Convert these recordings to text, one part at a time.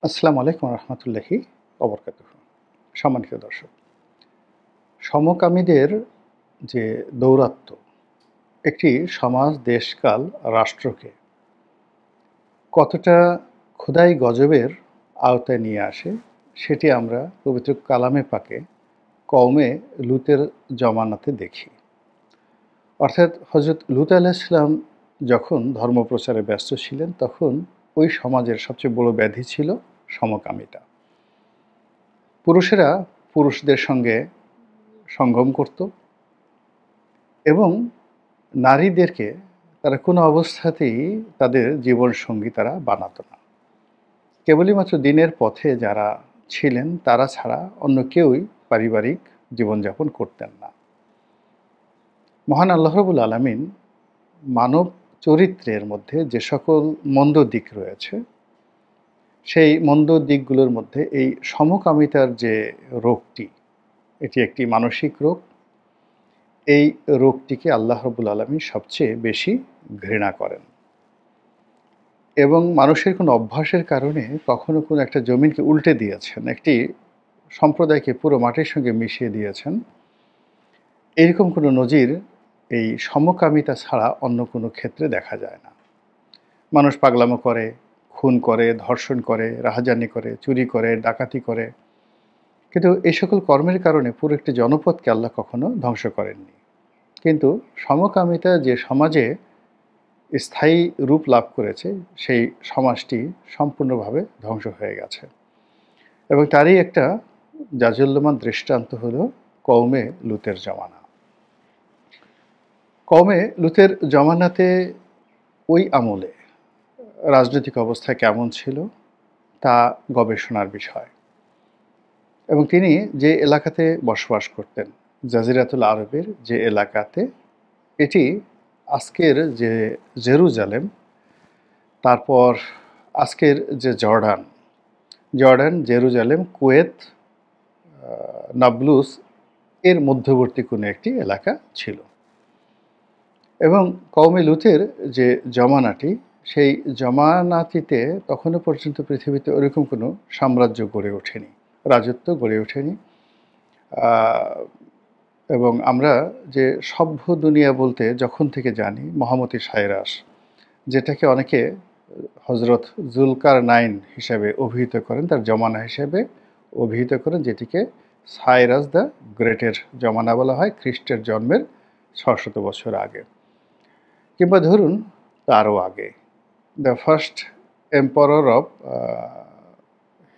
আসসালামু আলাইকুম রহমতুল্লাহি ওবরকাতুহু। সম্মানিত দর্শক, সমকামীদের যে দৌরাত্ম্য একটি সমাজ, দেশকাল, রাষ্ট্রকে কতটা খোদাই গজবের আওতায় নিয়ে আসে, সেটি আমরা পবিত্র কালামে পাকে কওমে লূতের জমানাতে দেখি। অর্থাৎ হজরত লূত আলাইহিস সালাম যখন ধর্মপ্রচারে ব্যস্ত ছিলেন, তখন ওই সমাজের সবচেয়ে বড় ব্যাধি ছিল সমকামিতা। পুরুষেরা পুরুষদের সঙ্গে সঙ্গম করত এবং নারীদেরকে তারা কোনো অবস্থাতেই তাদের জীবনসঙ্গী তারা বানাতো না। কেবলই মাত্র দিনের পথে যারা ছিলেন তারা ছাড়া অন্য কেউই পারিবারিক জীবনযাপন করতেন না। মহান আল্লাহ রাব্বুল আলামিন মানব চরিত্রের মধ্যে যে সকল মন্দ দিক রয়েছে, সেই মন্দ দিকগুলোর মধ্যে এই সমকামিতার যে রোগটি, এটি একটি মানসিক রোগ। এই রোগটিকে আল্লাহ রাব্বুল আলামিন সবচেয়ে বেশি ঘৃণা করেন এবং মানুষের কোনো অভ্যাসের কারণে কখনো কোনো একটা জমিনকে উল্টে দিয়েছেন, একটি সম্প্রদায়কে পুরো মাটির সঙ্গে মিশিয়ে দিয়েছেন। এরকম কোনো নজির এই সমকামিতা ছাড়া অন্য কোনো ক্ষেত্রে দেখা যায় না। মানুষ পাগলামো করে, খুন করে, ধর্ষণ করে, রাহাজানি করে, চুরি করে, ডাকাতি করে, কিন্তু এই সকল কর্মের কারণে পুরো একটি জনপদকে আল্লাহ কখনো ধ্বংস করেননি। কিন্তু সমকামিতা যে সমাজে স্থায়ী রূপ লাভ করেছে, সেই সমাজটি সম্পূর্ণভাবে ধ্বংস হয়ে গেছে এবং তারই একটা জাজল্যমান দৃষ্টান্ত হলো কওমে লূতের জমানা। কওমে লূতের জমানাতে ওই আমলে রাজনৈতিক অবস্থা কেমন ছিল তা গবেষণার বিষয় এবং তিনি যে এলাকাতে বসবাস করতেন, জাজিরাতুল আরবের যে এলাকাতে, এটি আজকের যে জেরুজালেম, তারপর আজকের যে জর্ডান, জেরুজালেম, কুয়েত, নাবলুস এর মধ্যবর্তী কোনো একটি এলাকা ছিল এবং কওমে লূতের যে জমানাটি, সেই জমানাটিতে তখনও পর্যন্ত পৃথিবীতে ওরকম কোনো সাম্রাজ্য গড়ে ওঠেনি, রাজত্ব গড়ে ওঠেনি। এবং আমরা যে সভ্য দুনিয়া বলতে যখন থেকে জানি, মহামতি সায়রাস, যেটাকে অনেকে হজরত জুলকারনাইন হিসাবে অভিহিত করেন, তার জমানা হিসেবে অভিহিত করেন, যেটিকে সাইরাস দ্য গ্রেটের জমানা বলা হয়, খ্রিস্টের জন্মের ৬০০ বছর আগে, কিংবা ধরুন তারও আগে, the first emperor of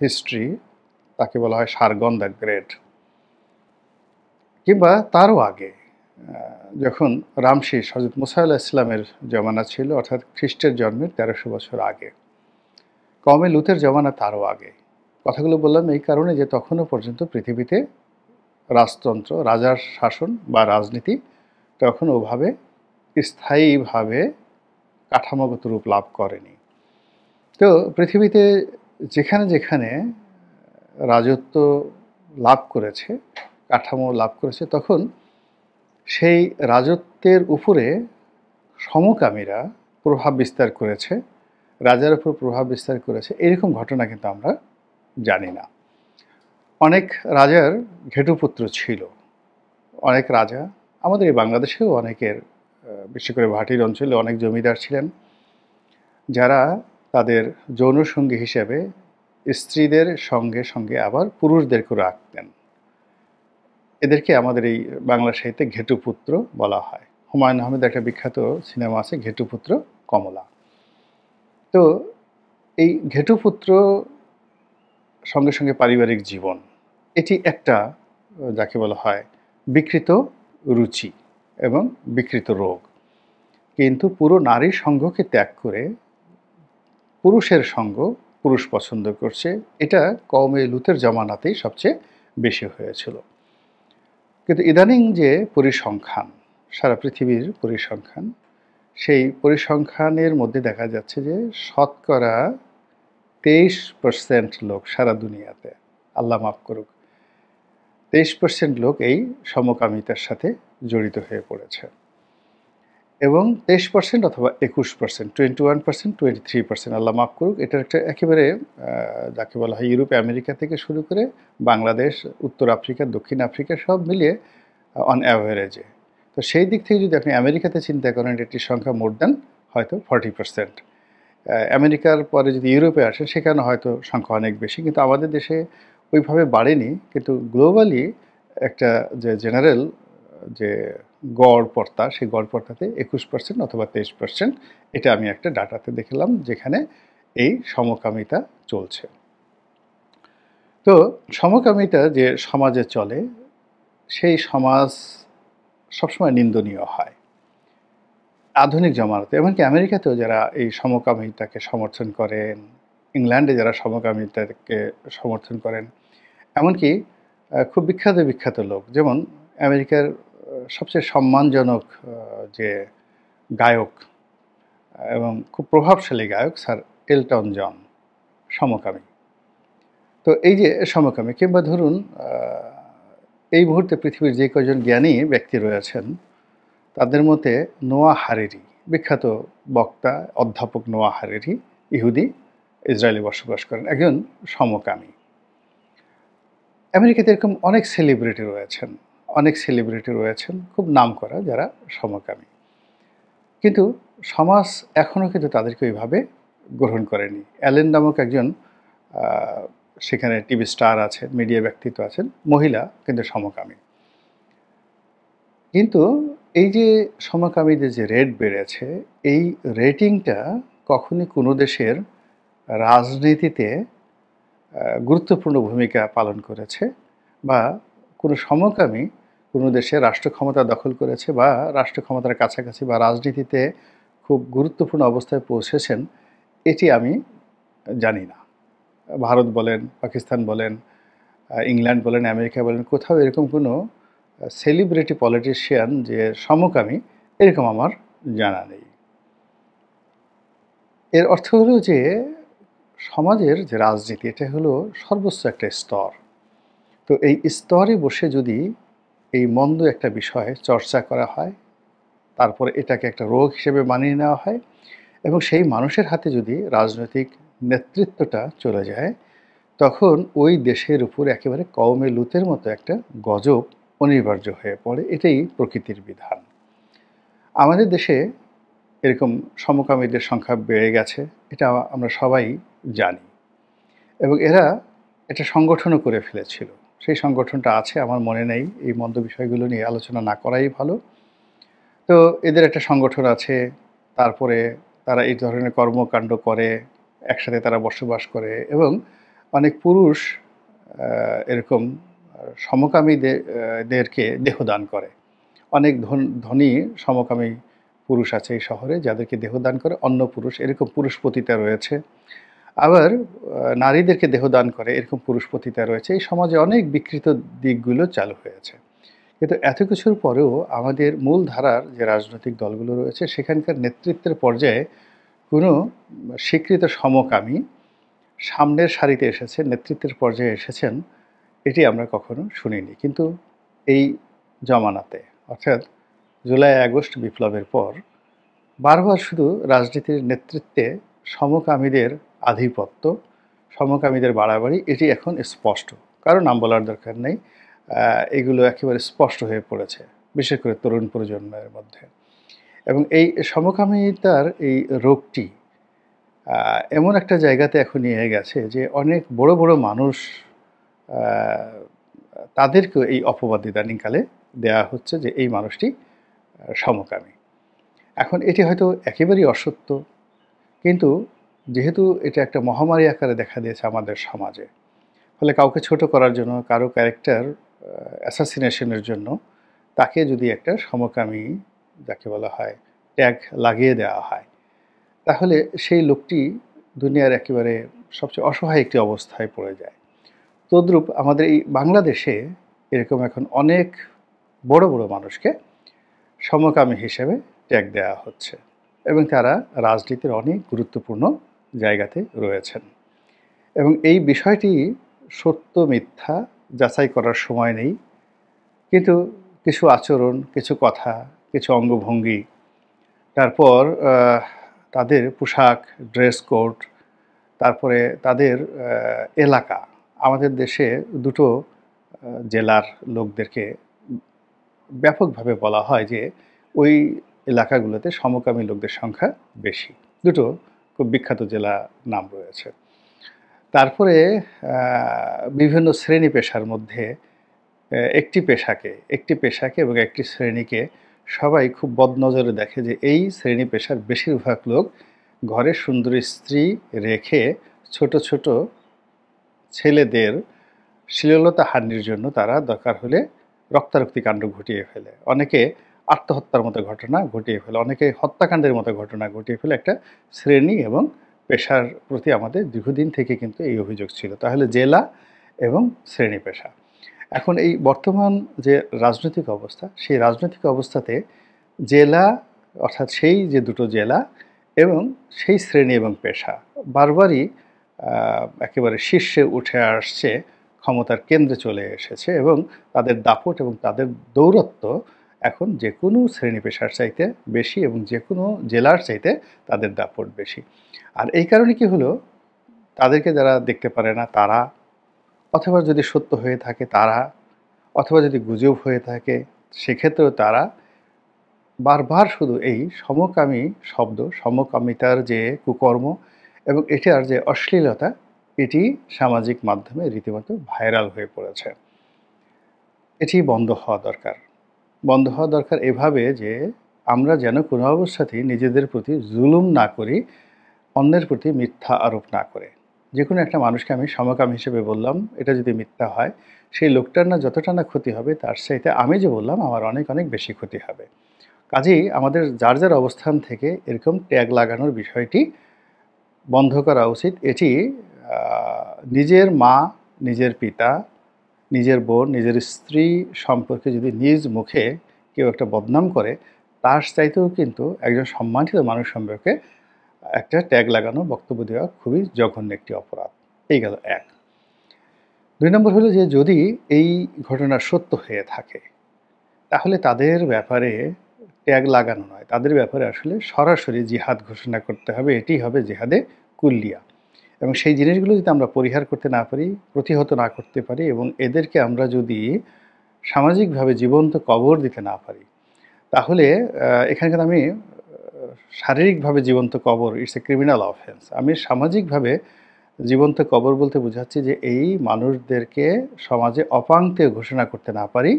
history, তাকে বলা হয় সারগন দ্য গ্রেট, কিংবা তারও আগে যখন রামশিস হজরত মুসা আলাইহিস সালামের জমানা ছিল, অর্থাৎ খ্রিস্টের জন্মের ১৩০০ বছর আগে। কওমে লূতের জমানা তারও আগে। কথাগুলো বললাম এই কারণে যে তখনও পর্যন্ত পৃথিবীতে রাজতন্ত্র, রাজার শাসন বা রাজনীতি তখন ওভাবে স্থায়ীভাবে কাঠামোগত রূপ লাভ করেনি। তো পৃথিবীতে যেখানে যেখানে রাজত্ব লাভ করেছে, কাঠামো লাভ করেছে, তখন সেই রাজত্বের উপরে সমকামীরা প্রভাব বিস্তার করেছে, রাজার উপর প্রভাব বিস্তার করেছে, এরকম ঘটনা কিন্তু আমরা জানি না। অনেক রাজার ঘেটুপুত্র ছিল, অনেক রাজা আমাদের এই বাংলাদেশেও অনেকের, বিশেষ করে ভাটির অঞ্চলে অনেক জমিদার ছিলেন, যারা তাদের যৌনসঙ্গী হিসেবে স্ত্রীদের সঙ্গে সঙ্গে আবার পুরুষদেরকেও রাখতেন। এদেরকে আমাদের এই বাংলা সাহিত্যে ঘেটুপুত্র বলা হয়। হুমায়ুন আহমেদের একটা বিখ্যাত সিনেমা আছে, ঘেটুপুত্র কমলা। তো এই ঘেটুপুত্র সঙ্গে সঙ্গে পারিবারিক জীবন, এটি একটা যাকে বলা হয় বিকৃত রুচি এবং বিকৃত রোগ। কিন্তু পুরো নারীর সঙ্গকে ত্যাগ করে পুরুষের সঙ্গ পুরুষ পছন্দ করছে, এটা কওমে লূতের জমানাতেই সবচেয়ে বেশি হয়েছিল। কিন্তু ইদানিং যে পরিসংখ্যান, সারা পৃথিবীর পরিসংখ্যান, সেই পরিসংখ্যানের মধ্যে দেখা যাচ্ছে যে শতকরা 23% লোক সারা দুনিয়াতে, আল্লাহ মাফ করুক, 23% লোক এই সমকামিতার সাথে জড়িত হয়ে পড়েছে। এবং 23% অথবা 21%, 21%, 23%, আল্লাহ মাফ করুক। এটার একটা একেবারে যাকে বলা হয় ইউরোপ, আমেরিকা থেকে শুরু করে বাংলাদেশ, উত্তর আফ্রিকা, দক্ষিণ আফ্রিকা সব মিলিয়ে অন অ্যাভারেজে। তো সেই দিক থেকে যদি আপনি আমেরিকাতে চিন্তা করেন, এটির সংখ্যা মোর দ্যান হয়তো 40%। আমেরিকার পরে যদি ইউরোপে আসেন সেখানে হয়তো সংখ্যা অনেক বেশি, কিন্তু আমাদের দেশে ওইভাবে বাড়েনি। কিন্তু গ্লোবালি একটা যে জেনারেল যে গড়পড়তা, সেই গড়পড়তাতে 21% অথবা 23%, এটা আমি একটা ডাটাতে দেখলাম যেখানে এই সমকামিতা চলছে। তো সমকামিতা যে সমাজে চলে, সেই সমাজ সবসময় নিন্দনীয় হয় আধুনিক জামানাতে। এমনকি আমেরিকাতেও যারা এই সমকামিতাকে সমর্থন করেন, ইংল্যান্ডে যারা সমকামিতাকে সমর্থন করেন, এমনকি খুব বিখ্যাত বিখ্যাত লোক, যেমন আমেরিকার সবচেয়ে সম্মানজনক যে গায়ক এবং খুব প্রভাবশালী গায়ক স্যার এলটন জন সমকামী। তো এই যে সমকামী, কিংবা ধরুন এই মুহূর্তে পৃথিবীর যে কয়জন জ্ঞানী ব্যক্তি রয়েছেন তাদের মধ্যে নোয়া হারেরি, বিখ্যাত বক্তা অধ্যাপক নোয়া হারেরি, ইহুদি, ইসরায়েলে বসবাস করেন, একজন সমকামী। আমেরিকাতে এরকম অনেক সেলিব্রিটি রয়েছেন, অনেক সেলিব্রিটি রয়েছেন খুব নামকরা যারা সমকামী, কিন্তু সমাজ এখনও কিন্তু তাদেরকে ওইভাবে গ্রহণ করেনি। অ্যালেন নামক একজন সেখানে টিভি স্টার আছেন, মিডিয়া ব্যক্তিত্ব আছেন, মহিলা কিন্তু সমকামী। কিন্তু এই যে সমকামীদের যে রেট বেড়েছে, এই রেটিংটা কখনই কোনো দেশের রাজনীতিতে গুরুত্বপূর্ণ ভূমিকা পালন করেছে, বা কোনো সমকামী কোনো দেশে রাষ্ট্র ক্ষমতা দখল করেছে বা রাষ্ট্র ক্ষমতার কাছাকাছি বা রাজনীতিতে খুব গুরুত্বপূর্ণ অবস্থায় পৌঁছেছেন, এটি আমি জানি না। ভারত বলেন, পাকিস্তান বলেন, ইংল্যান্ড বলেন, আমেরিকা বলেন, কোথাও এরকম কোনো সেলিব্রিটি পলিটিশিয়ান যে সমকামী, এরকম আমার জানা নেই। এর অর্থ হলো যে সমাজের যে রাজনীতি, এটা হলো সর্বোচ্চ একটা স্তর। তো এই স্তরে বসে যদি এই মন্দ একটা বিষয় চর্চা করা হয়, তারপরে এটাকে একটা রোগ হিসেবে মানিয়ে নেওয়া হয়, এবং সেই মানুষের হাতে যদি রাজনৈতিক নেতৃত্বটা চলে যায়, তখন ওই দেশের উপর একেবারে কওমে লুতের মতো একটা গজব অনিবার্য হয়ে পড়ে। এটাই প্রকৃতির বিধান। আমাদের দেশে এরকম সমকামীদের সংখ্যা বেড়ে গেছে, এটা আমরা সবাই জানি, এবং এরা একটা সংগঠনও করে ফেলেছিল। সেই সংগঠনটা আছে, আমার মনে নেই। এই মন্দ বিষয়গুলো নিয়ে আলোচনা না করাই ভালো। তো এদের একটা সংগঠন আছে, তারপরে তারা এই ধরনের কর্মকাণ্ড করে, একসাথে তারা বসবাস করে, এবং অনেক পুরুষ এরকম সমকামীদেরকে দেহদান করে। অনেক ধনী সমকামী পুরুষ আছে এই শহরে যাদেরকে দেহদান করে অন্য পুরুষ, এরকম পুরুষ পতিতা রয়েছে। আবার নারীদেরকে দেহদান করে, এরকম পুরুষ পতিতা রয়েছে। এই সমাজে অনেক বিকৃত দিকগুলো চালু হয়েছে। কিন্তু এত কিছুর পরেও আমাদের মূল ধারার যে রাজনৈতিক দলগুলো রয়েছে, সেখানকার নেতৃত্বের পর্যায়ে কোনো স্বীকৃত সমকামী সামনের সারিতে এসেছেন, নেতৃত্বের পর্যায়ে এসেছেন, এটি আমরা কখনো শুনিনি। কিন্তু এই জমানাতে, অর্থাৎ জুলাই আগস্ট বিপ্লবের পর বারবার শুধু রাজনীতির নেতৃত্বে সমকামীদের আধিপত্য, সমকামীদের বাড়াবাড়ি, এটি এখন স্পষ্ট। কারো নাম বলার দরকার নেই, এগুলো একেবারে স্পষ্ট হয়ে পড়েছে, বিশেষ করে তরুণ প্রজন্মের মধ্যে। এবং এই সমকামিতার এই রোগটি এমন একটা জায়গাতে এখন নিয়ে গেছে যে অনেক বড় বড় মানুষ, তাদেরকেও এই অপবাদ ইদানিংকালে দেওয়া হচ্ছে যে এই মানুষটি সমকামী। এখন এটি হয়তো একেবারেই অসত্য, কিন্তু যেহেতু এটা একটা মহামারী আকারে দেখা দিয়েছে আমাদের সমাজে, ফলে কাউকে ছোট করার জন্য, কারো ক্যারেক্টার অ্যাসাসিনেশনের জন্য তাকে যদি একটা সমকামী, যাকে বলা হয়, ট্যাগ লাগিয়ে দেওয়া হয়, তাহলে সেই লোকটি দুনিয়ার একেবারে সবচেয়ে অসহায় একটি অবস্থায় পড়ে যায়। তদ্রূপ আমাদের এই বাংলাদেশে এরকম এখন অনেক বড় বড় মানুষকে সমকামী হিসেবে ট্যাগ দেওয়া হচ্ছে, এবং তারা রাজনীতির অনেক গুরুত্বপূর্ণ জায়গাতে রয়েছেন। এবং এই বিষয়টি সত্য মিথ্যা যাচাই করার সময় নেই, কিন্তু কিছু আচরণ, কিছু কথা, কিছু অঙ্গভঙ্গি তারপর তাদের পোশাক, ড্রেস কোড, তারপরে তাদের এলাকা। আমাদের দেশে দুটো জেলার লোকদেরকে ব্যাপকভাবে বলা হয় যে ওই এলাকাগুলোতে সমকামী লোকদের সংখ্যা বেশি। দুটো খুব বিখ্যাত জেলা নাম রয়েছে। তারপরে বিভিন্ন শ্রেণী পেশার মধ্যে একটি পেশাকে এবং একটি শ্রেণীকে সবাই খুব বদনজরে দেখে যে এই শ্রেণী পেশার বেশিরভাগ লোক ঘরে সুন্দরী স্ত্রী রেখে ছোট ছোট ছেলেদের শ্লীলতা হানির জন্য তারা দরকার হলে রক্তারক্তি কাণ্ড ঘটিয়ে ফেলে। অনেকে আত্মহত্যার মতো ঘটনা ঘটিয়ে ফেলে, অনেকে হত্যাকাণ্ডের মতো ঘটনা ঘটিয়ে ফেলে। একটা শ্রেণী এবং পেশার প্রতি আমাদের দীর্ঘদিন থেকে কিন্তু এই অভিযোগ ছিল। তাহলে জেলা এবং শ্রেণী পেশা। এখন এই বর্তমান যে রাজনৈতিক অবস্থা, সেই রাজনৈতিক অবস্থাতে জেলা অর্থাৎ সেই যে দুটো জেলা এবং সেই শ্রেণী এবং পেশা বারবারই একেবারে শীর্ষে উঠে আসছে, ক্ষমতার কেন্দ্রে চলে এসেছে এবং তাদের দাপট এবং তাদের দৌরত্ব এখন যে কোনো শ্রেণী পেশার চাইতে বেশি এবং যে কোনো জেলার চাইতে তাদের দাপট বেশি। আর এই কারণে কি হলো, তাদেরকে যারা দেখতে পারে না তারা, অথবা যদি সত্য হয়ে থাকে তারা, অথবা যদি গুজব হয়ে থাকে সেক্ষেত্রেও তারা বারবার শুধু এই সমকামী শব্দ, সমকামিতার যে কুকর্ম এবং এটার যে অশ্লীলতা, এটি সামাজিক মাধ্যমে রীতিমতো ভাইরাল হয়ে পড়েছে। এটি বন্ধ হওয়া দরকার। বন্ধ হওয়া দরকার এভাবে যে আমরা যেন কোনো অবস্থাতেই নিজেদের প্রতি জুলুম না করি, অন্যের প্রতি মিথ্যা আরোপ না করে। যে কোনো একটা মানুষকে আমি সমকামী হিসেবে বললাম, এটা যদি মিথ্যা হয়, সেই লোকটার না যতটা না ক্ষতি হবে তার চাইতে আমি যে বললাম আমার অনেক অনেক বেশি ক্ষতি হবে। কাজেই আমাদের যার যার অবস্থান থেকে এরকম ট্যাগ লাগানোর বিষয়টি বন্ধ করা উচিত। এটি নিজের মা, নিজের পিতা, নিজের বোন, নিজের স্ত্রী সম্পর্কে যদি নিজ মুখে কেউ একটা বদনাম করে, তার চাইতেও কিন্তু একজন সম্মানিত মানুষ সম্পর্কে একটা ট্যাগ লাগানো, বক্তব্য দেওয়া খুবই জঘন্য একটি অপরাধ। এই গেল এক। ২ নম্বর হলো যে যদি এই ঘটনা সত্য হয়ে থাকে তাহলে তাদের ব্যাপারে ট্যাগ লাগানো নয়, তাদের ব্যাপারে আসলে সরাসরি জিহাদ ঘোষণা করতে হবে। এটি হবে জিহাদে কুল্লিয়া। এবং সেই জিনিসগুলো যদি আমরা পরিহার করতে না পারি, প্রতিহত না করতে পারি এবং এদেরকে আমরা যদি সামাজিকভাবে জীবন্ত কবর দিতে না পারি, তাহলে এখানে কিন্তু আমি শারীরিকভাবে জীবন্ত কবর, ইটস এ ক্রিমিনাল অফেন্স। আমি সামাজিকভাবে জীবন্ত কবর বলতে বোঝাচ্ছি যে এই মানুষদেরকে সমাজে অপাংক্তেয় ঘোষণা করতে না পারি,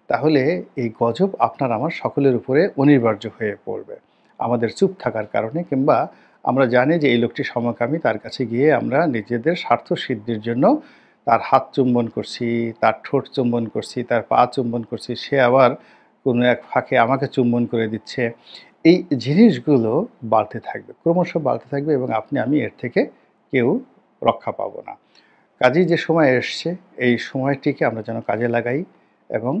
তাহলে এই গজব আপনার আমার সকলের উপরে অনিবার্য হয়ে পড়বে আমাদের চুপ থাকার কারণে। কিংবা আমরা জানি যে এই লোকটি সমকামী, তার কাছে গিয়ে আমরা নিজেদের স্বার্থ সিদ্ধির জন্য তার হাত চুম্বন করছি, তার ঠোঁট চুম্বন করছি, তার পা চুম্বন করছি, সে আবার কোনো এক ফাঁকে আমাকে চুম্বন করে দিচ্ছে। এই জিনিসগুলো বাড়তে থাকবে, ক্রমশ বাড়তে থাকবে এবং আপনি আমি এর থেকে কেউ রক্ষা পাবো না। কাজেই যে সময় এসছে, এই সময়টিকে আমরা যেন কাজে লাগাই এবং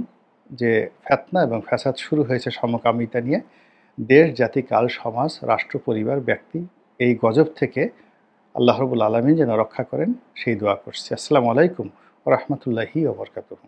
যে ফিতনা এবং ফ্যাসাদ শুরু হয়েছে সমকামিতা নিয়ে, দেশ, জাতি, কাল, সমাজ, রাষ্ট্র, পরিবার, ব্যক্তি এই গজব থেকে আল্লাহ রাব্বুল আলামিন যেন রক্ষা করেন সেই দোয়া করছি। আসসালামু আলাইকুম ওয়া রাহমাতুল্লাহি ওয়া বারাকাতুহু।